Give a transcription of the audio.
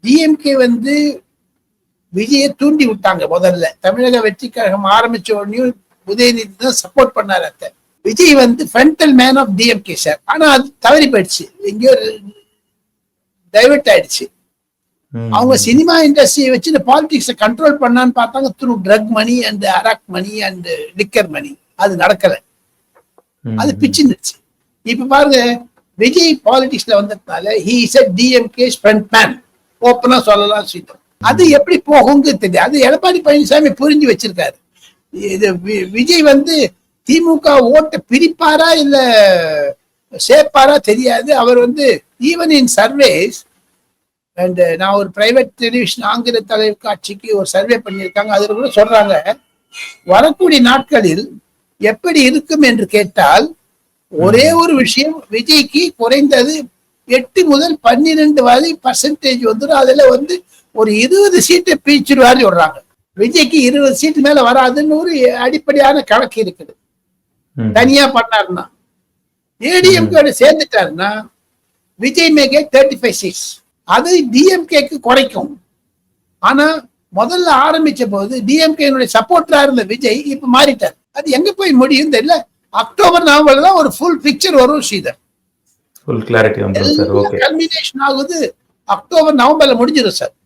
DMK வந்து விஜயை தூண்டி விட்டாங்க. முதல்ல தமிழக வெற்றி கழகம் ஆரம்பிச்ச உடனே உதயநிதி தான் சப்போர்ட் பண்ணாரு. அத்தை விஜய் வந்து frontal man of DMK sir. ஆனா அது தவறி போயிடுச்சு, எங்கேயோ டைவர்ட் ஆயிடுச்சு. அவங்க சினிமா இண்டஸ்ட்ரியை வச்சு இந்த பாலிடிக்ஸை கண்ட்ரோல் பண்ணான்னு பார்த்தாங்க through drug money and arrack money and liquor money. அது நடக்கல, அது பிச்சுருச்சு. இப்ப பாருங்க, விஜய் பாலிடிக்ஸ்ல வந்ததுனால he is a DMK friend man, ஓப்பனா சொல்லலாம் சீதம். அது எப்படி போகுங்க தெரியாது. அது எடப்பாடி பழனிசாமி புரிஞ்சு வச்சிருக்காரு. இது விஜய் வந்து திமுக ஓட்ட பிரிப்பாரா இல்ல சேர்ப்பாரா தெரியாது. அவர் வந்து ஈவன் இன் சர்வேஸ், அண்ட் நான் ஒரு பிரைவேட் டெலிவிஷன் ஆங்கில தொலைக்காட்சிக்கு ஒரு சர்வே பண்ணியிருக்காங்க. அதுல கூட சொல்றாங்க, வரக்கூடிய நாட்களில் எப்படி இருக்கும் என்று கேட்டால் ஒரே ஒரு விஷயம், விஜய்க்கு குறைந்தது 8 முதல் 12 வரை பர்சன்டேஜ் வந்துடும். அதுல வந்து ஒரு 20 சீட்டை பிரிச்சிருவாரு சொல்றாங்க. விஜய்க்கு 20 சீட்டு மேல வராதுன்னு ஒரு அடிப்படையான கணக்கு இருக்குது. தனியா பண்ணாருன்னா, ஏடிஎம்கே சேர்ந்துட்டாருன்னா விஜய் மே கெட் 35 சீட்ஸ். அது டிஎம்கேக்கு குறைக்கும். ஆனா முதல்ல ஆரம்பிச்ச போது டிஎம்கே சப்போர்ட்டரா இருந்த விஜய் இப்ப மாறிட்டார். அது எங்க போய் முடியும் தெரியல. அக்டோபர் நவம்பர்ல தான் ஒரு ஃபுல் பிக்சர் வரும் ஸ்ரீதர். ஃபுல் கிளாரிட்டி வந்துரும் சார். ஓகே, கல்மினேஷன் ஆகுது அக்டோபர் நவம்பர்ல முடிஞ்சிடும் சார்.